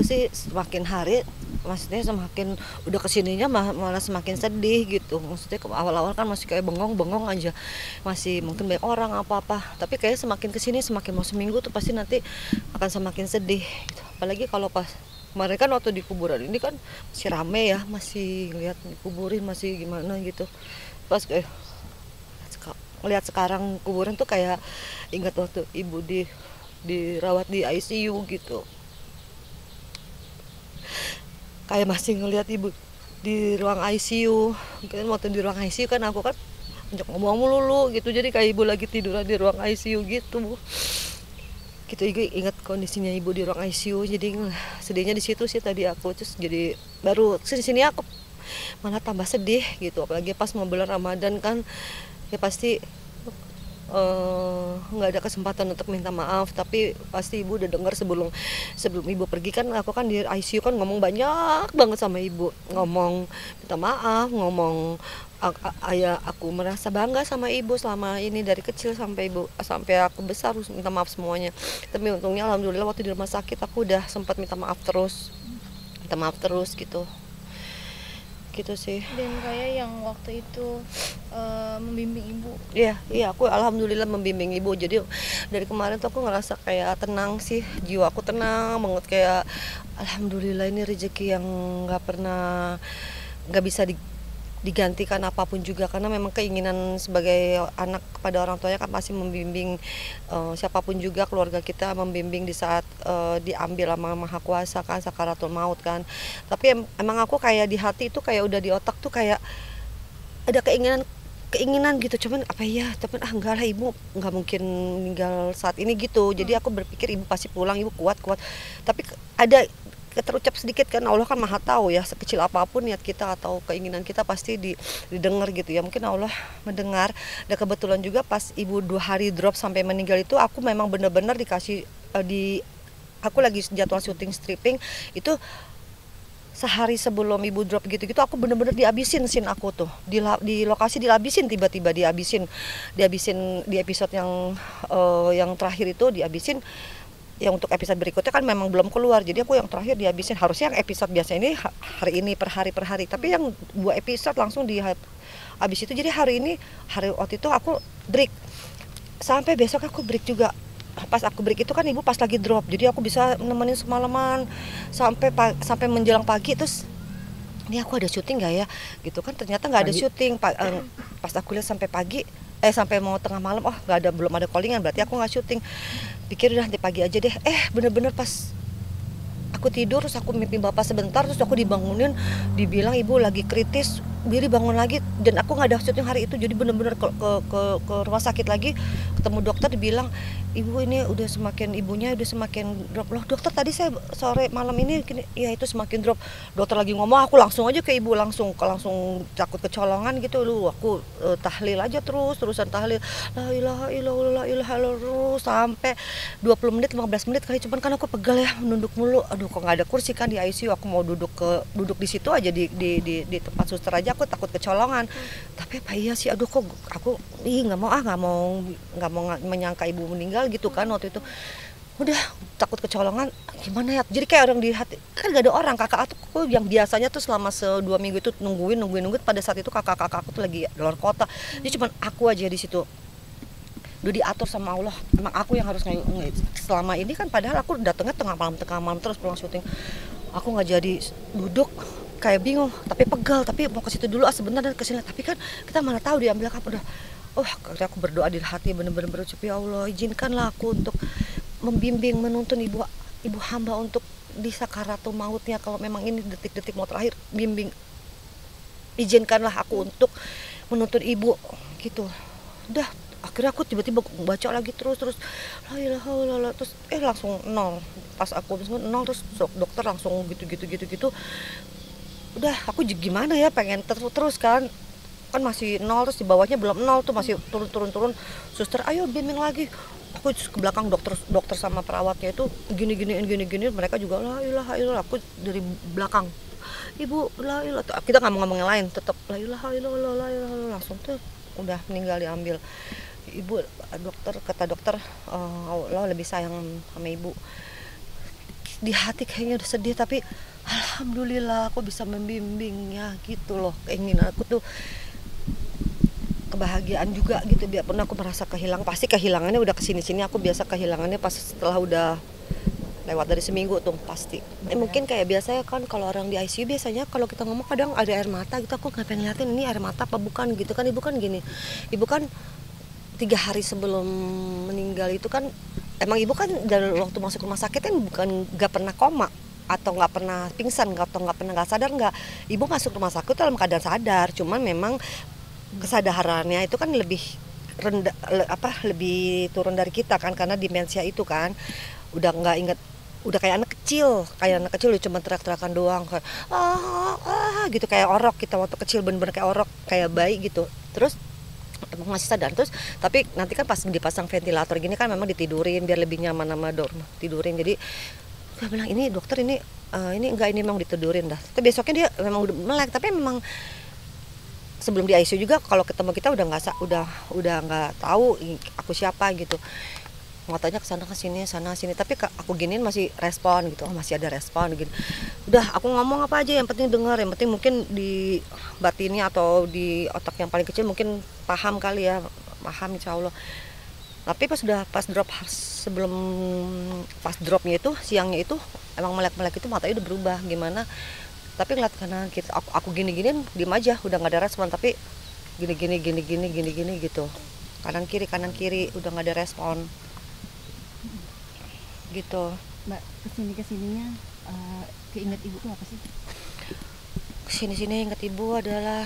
aku sih semakin hari maksudnya semakin udah kesininya malah semakin sedih gitu. Maksudnya ke awal-awal kan masih kayak bengong-bengong aja, masih mungkin banyak orang apa-apa, tapi kayak semakin kesini semakin mau seminggu tuh pasti nanti akan semakin sedih gitu. Apalagi kalau pas kemarin kan waktu di kuburan ini kan masih rame ya, masih ngeliat dikuburin masih gimana gitu. Pas kayak ngeliat sekarang kuburan tuh kayak ingat waktu ibu dirawat di ICU gitu, kayak masih ngelihat ibu di ruang ICU. Mungkin waktu di ruang ICU kan aku kan ngajak ngomong mulu gitu, jadi kayak ibu lagi tiduran di ruang ICU gitu. Gitu ibu ingat kondisinya ibu di ruang ICU, jadi sedihnya di situ sih tadi aku. Terus jadi baru sini aku malah tambah sedih gitu, apalagi pas mau bulan Ramadan kan ya pasti nggak ada kesempatan untuk minta maaf, tapi pasti ibu udah dengar sebelum sebelum ibu pergi kan aku kan di ICU kan ngomong banyak banget sama ibu, ngomong minta maaf, ngomong ayah aku merasa bangga sama ibu selama ini dari kecil sampai ibu sampai aku besar harus minta maaf semuanya. Tapi untungnya alhamdulillah waktu di rumah sakit aku udah sempat minta maaf terus gitu sih. Dan kayak yang waktu itu membimbing ibu. Iya, aku alhamdulillah membimbing ibu. Jadi dari kemarin tuh aku ngerasa kayak tenang sih, jiwa aku tenang banget, kayak alhamdulillah ini rezeki yang nggak bisa digantikan apapun juga, karena memang keinginan sebagai anak kepada orang tuanya kan pasti membimbing siapapun juga keluarga kita, membimbing di saat diambil sama Maha Kuasa kan, sakaratul maut kan. Tapi emang aku kayak di hati itu kayak udah di otak tuh kayak ada keinginan gitu, cuman apa ya, tapi enggak lah, ibu nggak mungkin meninggal saat ini gitu. Jadi aku berpikir ibu pasti pulang, ibu kuat, tapi ada terucap sedikit kan, Allah kan maha tahu ya, sekecil apapun niat kita atau keinginan kita pasti didengar gitu ya, mungkin Allah mendengar. Dan kebetulan juga pas ibu 2 hari drop sampai meninggal itu aku memang benar-benar dikasih aku lagi jadwal syuting stripping itu. Sehari sebelum ibu drop gitu-gitu aku bener-bener dihabisin scene aku tuh di lokasi, dihabisin tiba-tiba dihabisin di episode yang terakhir itu dihabisin. Yang untuk episode berikutnya kan memang belum keluar, jadi aku yang terakhir dihabisin. Harusnya yang episode biasa ini hari ini per hari, tapi yang 2 episode langsung habis itu. Jadi hari waktu itu aku break sampai besok aku break juga. Pas aku break itu kan ibu pas lagi drop, jadi aku bisa nemenin semalaman sampai menjelang pagi. Terus ini aku ada syuting nggak ya gitu kan, ternyata nggak ada syuting. Pas aku lihat sampai pagi sampai mau tengah malam, oh nggak ada, belum ada callingan, berarti aku nggak syuting. Pikir udah nanti pagi aja deh, bener-bener pas aku tidur terus aku mimpi bapak sebentar, terus aku dibangunin, dibilang ibu lagi kritis, diri bangun lagi. Dan aku nggak ada syuting hari itu, jadi bener-bener ke rumah sakit lagi, ketemu dokter, dibilang ibu ini ibunya udah semakin drop. Loh dokter, tadi saya sore malam ini ya itu semakin drop. Dokter lagi ngomong, aku langsung aja ke ibu, langsung takut kecolongan gitu. Aku tahlil aja terusan tahlil, la ilaha illallah, la ilaha illallah, sampai 20 menit 15 menit kali. Cuman kan aku pegal ya, nunduk mulu. Aduh, kok nggak ada kursi kan di ICU, aku mau duduk di situ aja, di tempat suster aja, aku takut kecolongan. Tapi apa iya sih, aduh kok aku nggak mau menyangka ibu meninggal gitu kan waktu itu. Udah takut kecolongan, gimana ya, jadi kayak orang di hati kan gak ada orang. Kakak aku yang biasanya tuh selama 2 minggu itu nungguin, pada saat itu kakak aku tuh lagi di luar kota, jadi cuman aku aja di situ. Udah diatur sama Allah, emang aku yang harus selama ini kan, padahal aku datangnya tengah malam terus pulang syuting. Aku nggak jadi duduk, kayak bingung tapi pegal, tapi mau ke situ dulu sebentar dan kesini. Tapi kan kita mana tahu diambil kapan. Udah aku berdoa di hati, bener-bener berucap, ya Allah izinkanlah aku untuk membimbing, menuntun ibu hamba untuk di sakaratul mautnya, kalau memang ini detik-detik mau terakhir, bimbing, izinkanlah aku untuk menuntun ibu gitu. Udah akhirnya aku tiba-tiba baca lagi terus la ilaha illallah, terus langsung nol. Pas aku nol, terus dokter langsung gitu. Udah aku gimana ya, pengen terus kan masih nol, terus di bawahnya belum nol tuh, masih turun. Suster ayo bimbing lagi. Aku ke belakang, dokter sama perawatnya itu gini, mereka juga la ilaha illallah. Aku dari belakang, ibu la ilaha, kita nggak mau ngomong yang lain, tetap la ilaha illallah, langsung tuh udah meninggal diambil. Kata dokter Allah lebih sayang sama ibu di hati kayaknya udah sedih, tapi alhamdulillah aku bisa membimbingnya gitu loh. Keinginan aku tuh kebahagiaan juga gitu, biarpun aku merasa kehilangan, pasti kehilangannya udah kesini-sini, aku biasa kehilangannya pas setelah udah lewat dari seminggu tuh pasti. Mungkin kayak biasanya kan kalau orang di ICU biasanya kalau kita ngomong kadang ada air mata gitu, aku nggak pengen ngeliatin ini air mata apa bukan gitu kan. Ibu kan gini, ibu kan 3 hari sebelum meninggal itu kan emang ibu kan dari waktu masuk rumah sakit kan bukan nggak pernah koma atau nggak pernah pingsan atau nggak pernah nggak sadar, nggak. Ibu masuk rumah sakit dalam keadaan sadar, cuman memang kesadarannya itu kan lebih rendah, lebih turun dari kita kan, karena demensia itu kan udah nggak inget, udah kayak anak kecil cuma teriak-teriakan doang kayak gitu, kayak orok kita waktu kecil, bener-bener kayak orok, kayak bayi gitu. Terus emang masih sadar, terus tapi nanti kan pas dipasang ventilator gini kan memang ditidurin biar lebih nyaman sama tidurin. Jadi gue bilang ini dokter ini enggak, ini memang ditidurin dah. Tapi besoknya dia memang udah melek, tapi memang sebelum di ICU juga kalau ketemu kita udah nggak tahu aku siapa gitu, matanya kesana kesini sana sini, tapi aku giniin masih respon gitu, masih ada respon gitu. Udah aku ngomong apa aja yang penting dengar, yang penting mungkin di batinnya atau di otak yang paling kecil mungkin paham kali ya, paham insya Allah. Tapi pas dropnya itu siangnya itu emang melek-melek itu matanya udah berubah gimana. Tapi ngeliat karena aku gini-giniin diem aja, udah nggak ada respon, tapi gini gitu, kanan kiri udah nggak ada respon gitu. Mbak, kesininya keinget ibu tuh apa sih? Kesini inget ibu adalah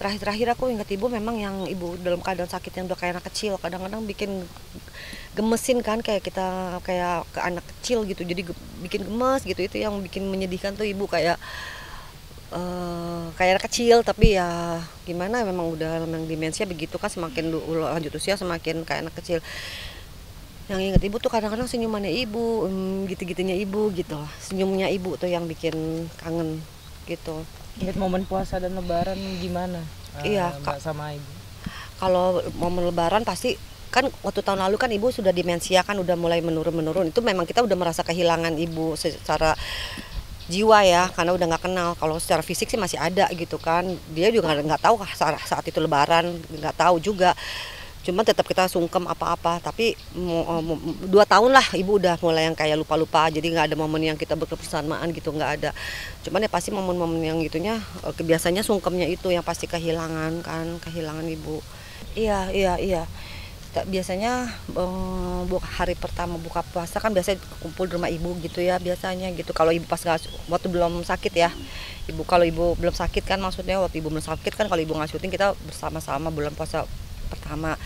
terakhir aku inget ibu memang yang ibu dalam keadaan sakit yang udah kayak anak kecil, kadang-kadang bikin gemesin kan, kayak kita kayak ke anak kecil gitu, jadi bikin gemes gitu. Itu yang bikin menyedihkan tuh, ibu kayak anak kecil, tapi ya gimana, memang udah memang demensia begitu kan, semakin lanjut usia semakin kayak anak kecil. Yang inget ibu tuh kadang-kadang senyumannya ibu, gitu-gitunya ibu gitu, senyumnya ibu tuh yang bikin kangen gitu. Ingat momen puasa dan lebaran gimana? Iya, Mbak sama ibu. Kalau momen lebaran pasti kan waktu tahun lalu kan ibu sudah demensia kan, udah mulai menurun. Itu memang kita udah merasa kehilangan ibu secara jiwa ya, karena udah nggak kenal. Kalau secara fisik sih masih ada gitu kan. Dia juga nggak tahu saat itu lebaran, nggak tahu juga. Cuma tetap kita sungkem apa-apa, tapi 2 tahun lah ibu udah mulai yang kayak lupa-lupa, jadi nggak ada momen yang kita berkebersamaan gitu, nggak ada. Cuman ya pasti momen-momen yang gitunya, biasanya sungkemnya itu yang pasti kehilangan ibu. Iya. Biasanya hari pertama buka puasa kan biasanya kumpul di rumah ibu gitu ya, biasanya gitu. Kalau ibu pas waktu belum sakit ya, kalau ibu belum sakit kan, maksudnya waktu ibu belum sakit kan, kalau ibu nggak syuting kita bersama-sama bulan puasa pertama.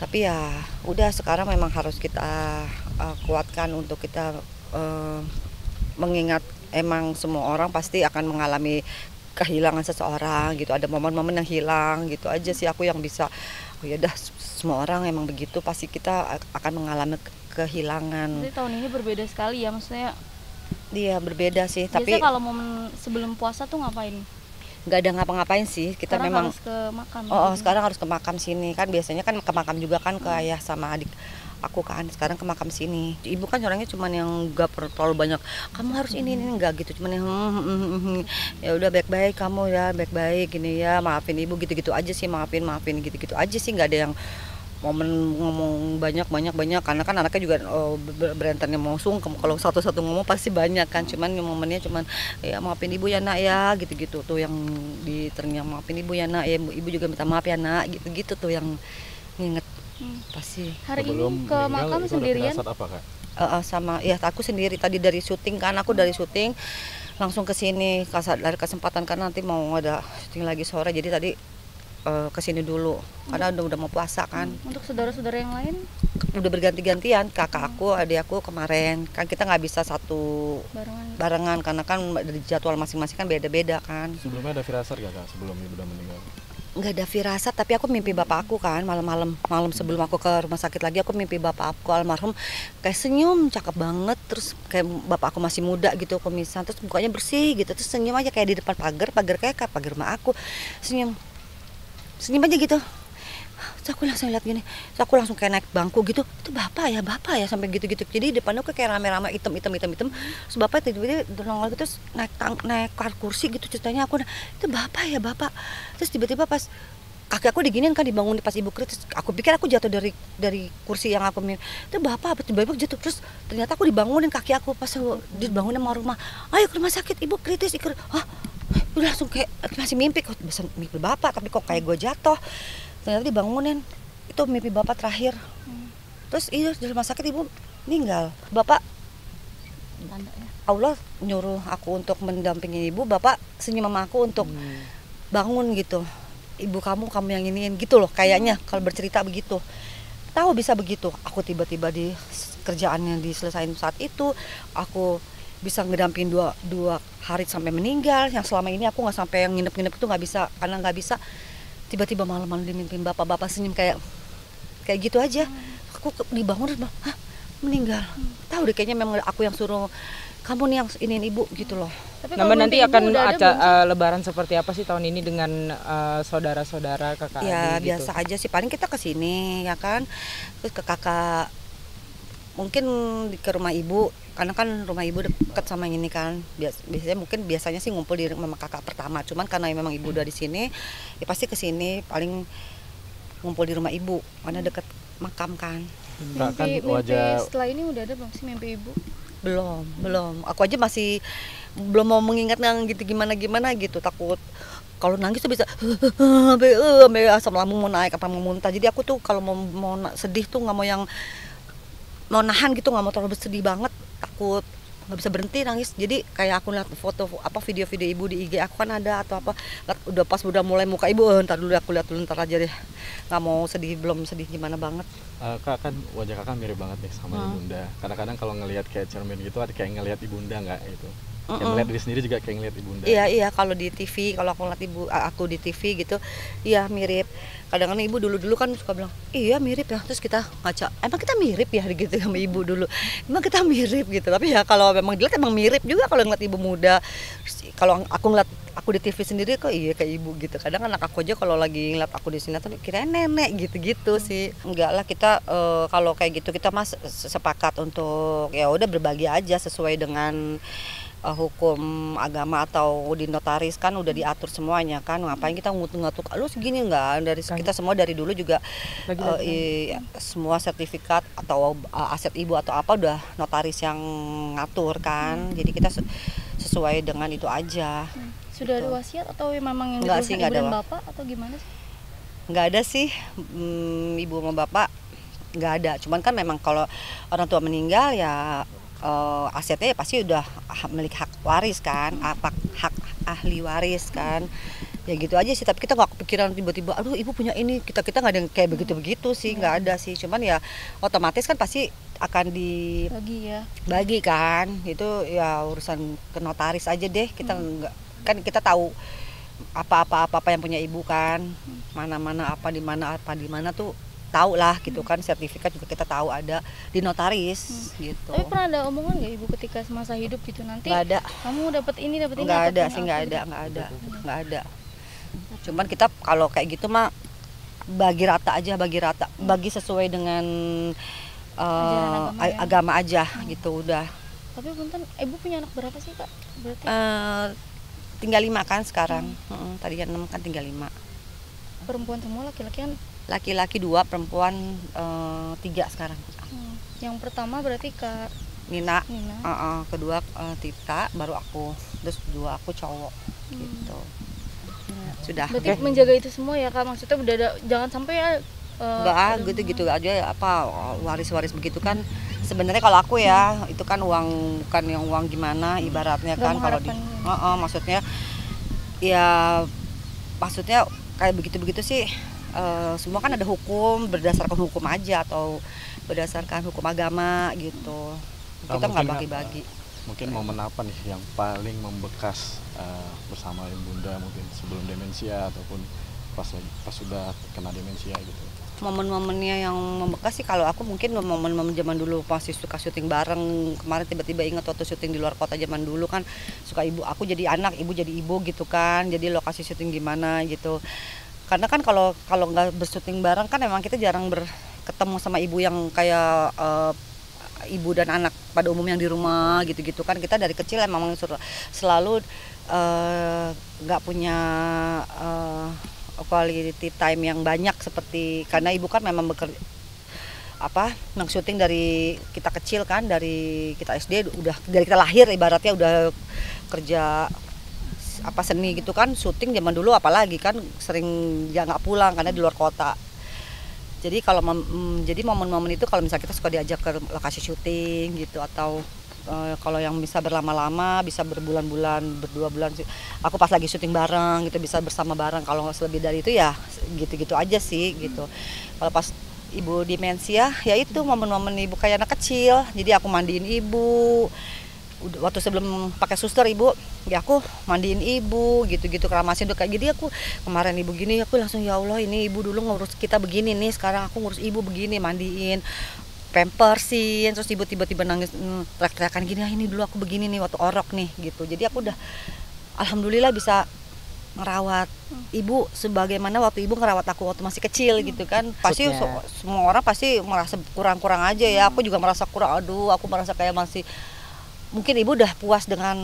Tapi ya udah, sekarang memang harus kita kuatkan untuk kita mengingat, emang semua orang pasti akan mengalami kehilangan seseorang gitu, ada momen-momen yang hilang gitu aja sih aku yang bisa. Oh ya udah, semua orang emang begitu, pasti kita akan mengalami kehilangan. Jadi tahun ini berbeda sekali ya, maksudnya. Iya berbeda sih. Biasa Tapi kalau momen sebelum puasa tuh ngapain? nggak ada ngapa-ngapain sih, kita Sekarang memang harus ke makam. sekarang harus ke makam sini kan, biasanya kan ke makam juga kan, ke ayah sama adik aku kan, sekarang ke makam sini. Ibu kan orangnya cuman yang nggak terlalu banyak kamu harus ini nggak gitu, cuman yang ya udah baik-baik kamu ya, baik-baik gini ya, maafin ibu gitu-gitu aja sih, maafin gitu-gitu aja sih, nggak ada yang momen ngomong banyak, karena kan anaknya juga berentannya mau sungkem, kalau satu-satu ngomong pasti banyak kan. Cuman momennya cuman ya maafin ibu ya nak ya, gitu-gitu tuh yang di telinga, maafin ibu ya nak ya, ibu juga minta maaf ya nak, gitu-gitu tuh yang nginget pasti. Hari ini ke makam sendirian? Apa, Kak? Sama ya, aku sendiri tadi dari syuting kan, aku dari syuting langsung ke sini dari kesempatan karena nanti mau ada syuting lagi sore, jadi tadi kesini dulu karena udah mau puasa kan. Untuk saudara-saudara yang lain udah berganti-gantian, kakak aku, adik aku kemarin kan, kita nggak bisa satu barengan karena kan dari jadwal masing-masing kan beda-beda kan. Sebelumnya ada firasat gak, Kak, sebelum ibu udah meninggal? Nggak ada firasat, tapi aku mimpi bapak aku kan, malam sebelum aku ke rumah sakit lagi, aku mimpi bapak aku almarhum kayak senyum cakep banget, terus kayak bapak aku masih muda gitu, kumisan, terus mukanya bersih gitu, terus senyum aja kayak di depan pagar kayak pagar rumah aku, senyum aja gitu. Terus aku langsung lihat gini, terus aku langsung kayak naik bangku gitu, itu bapak ya sampai gitu-gitu. Jadi depan aku kayak rame-rame hitam. Terus bapak tiba-tiba nongol gitu, terus naik kursi gitu ceritanya. Aku itu bapak ya bapak. Terus tiba-tiba pas kaki aku diginiin kan, dibangun pas ibu kritis, aku pikir aku jatuh dari kursi yang aku itu bapak tiba-tiba jatuh. Terus ternyata aku dibangunin, kaki aku pas dibangunin sama rumah, ayo ke rumah sakit, ibu kritis. Udah langsung kayak masih mimpi, kok bisa mimpi bapak tapi kok kayak gue jatuh. Ternyata dibangunin, itu mimpi bapak terakhir. Terus di rumah sakit ibu meninggal. Bapak Allah nyuruh aku untuk mendampingi ibu, bapak senyum sama aku untuk bangun gitu. Ibu kamu yang iniin gitu loh kayaknya kalau bercerita begitu. Tahu bisa begitu. Aku tiba-tiba di kerjaannya diselesain saat itu, aku bisa ngedampingin dua hari sampai meninggal. Yang selama ini aku nggak sampai yang nginep itu nggak bisa, karena nggak bisa. Tiba-tiba malam-malam dimimpin bapak senyum kayak gitu aja. Aku dibangun, hah, meninggal. Tahu deh kayaknya memang aku yang suruh kamu nih yang iniin ibu gitu loh. Tapi Mbak nanti akan lebaran seperti apa sih tahun ini dengan saudara-saudara, kakak Ya adik biasa gitu? aja sih, paling kita ke sini ya kan. Terus ke kakak, mungkin ke rumah ibu, karena kan rumah ibu dekat sama ini kan. Biasanya sih ngumpul di rumah kakak pertama. Cuman karena memang ibu udah di sini, ya pasti ke sini paling ngumpul di rumah ibu karena dekat makam kan. Mimpi setelah ini udah ada belum sih mimpi ibu? Belum. Aku aja masih belum mau mengingat yang gitu gimana gitu, takut kalau nangis tuh bisa sampai asam lambung mau naik apa mau muntah. Jadi aku tuh kalau mau sedih tuh nggak mau yang mau nahan gitu, nggak mau terlalu sedih banget, takut nggak bisa berhenti nangis. Jadi kayak aku lihat foto video-video ibu di IG aku kan ada atau apa, udah pas udah mulai muka ibu, ntar dulu aku lihat dulu, ntar aja deh, nggak mau sedih, belum sedih gimana banget. Kak, kan wajah kakak mirip banget nih sama ibunda. Kadang-kadang kalau ngelihat kayak cermin gitu, ada kayak ngelihat ibunda nggak gitu? Kayak melihat diri sendiri juga kayak ngelihat ibunda. Iya, kalau di TV, kalau aku ngeliat aku di TV gitu, iya mirip. Kadang-kadang ibu dulu kan suka bilang, iya mirip ya. Terus kita ngaca, emang kita mirip ya gitu sama ibu dulu. Emang kita mirip gitu. Tapi ya kalau memang dilihat emang mirip juga kalau ngeliat ibu muda. Kalau aku ngeliat aku di TV sendiri kok iya kayak ibu gitu. Kadang anak aku aja kalau lagi ngeliat aku di sini tuh kirain nenek gitu sih. Enggak lah, kita kalau kayak gitu kita sepakat untuk ya udah berbagi aja sesuai dengan hukum agama atau di notaris kan udah diatur semuanya kan. Ngapain kita ngatur lu segini, enggak. Dari kita semua dari dulu juga semua sertifikat atau aset ibu atau apa udah notaris yang ngatur kan. Jadi kita sesuai dengan itu aja. Sudah ada wasiat atau memang yang dituliskan ibu dan bapak atau gimana sih? Nggak ada sih, ibu sama bapak nggak ada. Cuman kan memang kalau orang tua meninggal ya asetnya ya pasti udah milik hak waris kan, hak ahli waris kan. Ya gitu aja sih, tapi kita nggak kepikiran tiba-tiba aduh ibu punya ini, kita nggak ada yang kayak begitu sih, nggak ada sih. Cuman ya otomatis kan pasti akan dibagi kan, itu ya urusan ke notaris aja deh. Kita nggak, kan kita tahu apa yang punya ibu kan, mana apa di mana tuh tahu lah gitu kan. Sertifikat juga kita tahu ada di notaris gitu. Tapi pernah ada omongan nggak ibu ketika semasa hidup gitu, nanti nggak ada, kamu dapat ini nggak ada sih, nggak ada. Cuman kita kalau kayak gitu mah bagi rata, bagi sesuai dengan agama aja gitu udah. Tapi punten, ibu punya anak berapa sih kak? Berarti tinggal 5 kan sekarang. Tadi kan 6 kan tinggal 5. Perempuan semua, laki-laki kan? Laki-laki 2, perempuan 3 sekarang. Yang pertama berarti Kak Nina. Kedua Tita, baru aku. Terus 2 aku cowok gitu. Sudah. Berarti menjaga itu semua ya kak, maksudnya udah jangan sampai ya enggak gitu aja apa waris begitu kan. Sebenarnya kalau aku ya itu kan uang, bukan yang uang gimana ibaratnya kan, kalau di maksudnya kayak begitu sih. Semua kan ada hukum, berdasarkan hukum aja atau berdasarkan hukum agama gitu. Kita nggak bagi-bagi. Mungkin momen apa nih yang paling membekas bersama ibunda, mungkin sebelum demensia ataupun pas sudah kena demensia gitu? Momen-momennya yang membekas sih kalau aku mungkin momen-momen zaman dulu masih suka syuting bareng. Kemarin tiba-tiba ingat waktu syuting di luar kota zaman dulu kan, suka aku jadi anak, ibu jadi ibu gitu kan. Jadi lokasi syuting gimana gitu karena kan kalau kalau nggak bersyuting bareng kan memang kita jarang berketemu sama ibu yang kayak ibu dan anak pada umumnya yang di rumah gitu-gitu kan. Kita dari kecil emang selalu nggak punya quality time yang banyak seperti, karena ibu kan memang bekerja syuting dari kita kecil kan, dari kita SD udah, dari kita lahir ibaratnya udah kerja seni gitu kan, syuting zaman dulu apalagi kan sering ya nggak pulang karena di luar kota. Jadi kalau jadi momen-momen itu kalau misalnya kita suka diajak ke lokasi syuting gitu, atau kalau yang bisa berlama-lama, bisa berbulan-bulan, berdua bulan, aku pas lagi syuting bareng gitu bisa bersama bareng. Kalau nggak lebih dari itu ya gitu-gitu aja sih gitu. Kalau pas ibu demensia ya itu momen-momen ibu kayak anak kecil, jadi aku mandiin ibu. Waktu sebelum pakai suster ibu, ya aku mandiin ibu gitu-gitu, keramasin tuh kayak. Jadi aku kemarin ibu gini, aku langsung ya Allah, ini ibu dulu ngurus kita begini nih, sekarang aku ngurus ibu begini, mandiin, pampersin, terus ibu tiba-tiba nangis teriak-teriakan gini, ini dulu aku begini nih waktu orok nih gitu. Jadi aku udah alhamdulillah bisa ngerawat ibu sebagaimana waktu ibu ngerawat aku waktu masih kecil gitu kan. Pasti semua orang pasti merasa kurang-kurang aja ya, aku juga merasa kurang, aduh aku merasa kayak masih, mungkin ibu udah puas dengan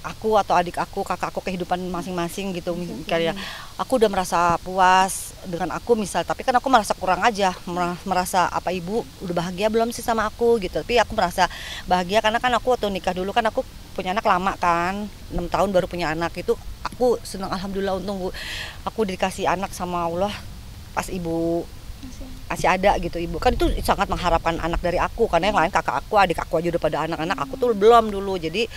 aku atau adik aku, kakak aku, kehidupan masing-masing gitu. Kayak aku udah merasa puas dengan aku misal, tapi kan aku merasa kurang aja, merasa apa, ibu udah bahagia belum sih sama aku gitu. Tapi aku merasa bahagia karena kan aku waktu nikah dulu kan aku punya anak lama kan, 6 tahun baru punya anak. Itu aku senang, alhamdulillah, untung aku dikasih anak sama Allah pas ibu masih ada gitu. Ibu kan itu sangat mengharapkan anak dari aku, karena yang lain kakak aku, adik aku aja udah pada anak-anak, aku tuh belum dulu. Jadi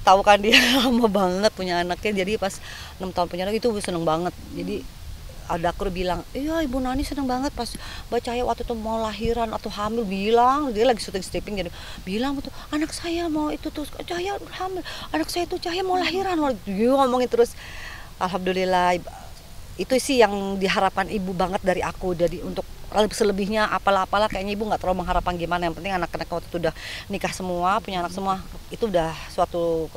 tahu kan dia lama banget punya anaknya, jadi pas 6 tahun punya anak itu seneng banget. Jadi ada aku bilang, iya Ibu Nani seneng banget pas Mbak Cahaya waktu itu mau lahiran atau hamil, bilang dia lagi syuting stripping, jadi bilang tuh anak saya mau itu tuh Cahaya hamil, anak saya tuh Cahaya mau lahiran, dia ngomongin terus. Alhamdulillah itu sih yang diharapkan ibu banget dari aku. Jadi untuk selebihnya apalah kayaknya ibu nggak terlalu mengharapkan gimana, yang penting anak-anak waktu itu udah nikah semua, punya anak semua, itu udah suatu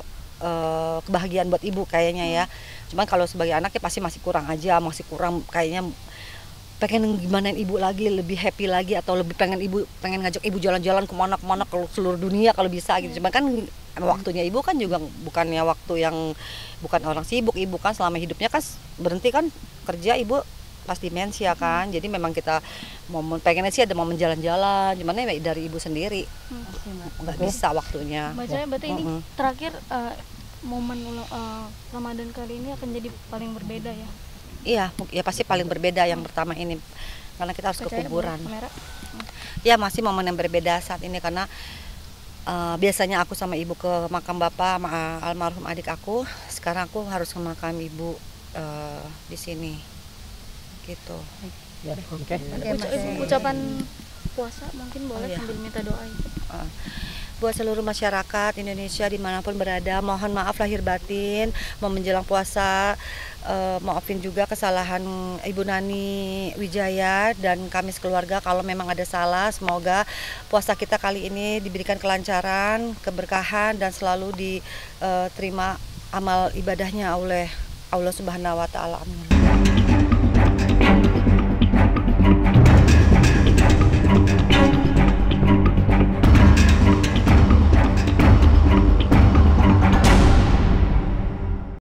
kebahagiaan buat ibu kayaknya ya. Cuman kalau sebagai anak ya pasti masih kurang aja, masih kurang kayaknya, pengen gimanain ibu lagi, lebih happy lagi, atau lebih pengen ngajak ibu jalan-jalan kemana-kemana ke seluruh dunia kalau bisa gitu. Cuman kan waktunya ibu kan juga bukannya waktu yang, bukan orang sibuk, ibu kan selama hidupnya kan berhenti kan kerja, ibu pas demensia kan. Jadi memang kita pengennya sih ada momen jalan-jalan, cuman ya dari ibu sendiri nggak bisa waktunya. Mbak Cahaya, berarti ini terakhir momen Ramadan kali ini akan jadi paling berbeda ya? Iya, ya pasti paling berbeda yang pertama ini, karena kita harus ke kuburan. Ya masih momen yang berbeda saat ini, karena biasanya aku sama ibu ke makam bapak almarhum adik aku, sekarang aku harus ke makam ibu di sini gitu. Ya, oke. Ucapan puasa mungkin boleh sambil minta doa itu. Buat seluruh masyarakat Indonesia dimanapun berada, mohon maaf lahir batin, mau menjelang puasa, maafin juga kesalahan Ibu Nani Wijaya dan kami sekeluarga kalau memang ada salah. Semoga puasa kita kali ini diberikan kelancaran, keberkahan, dan selalu diterima amal ibadahnya oleh Allah Subhanahu wa Ta'ala. Amin.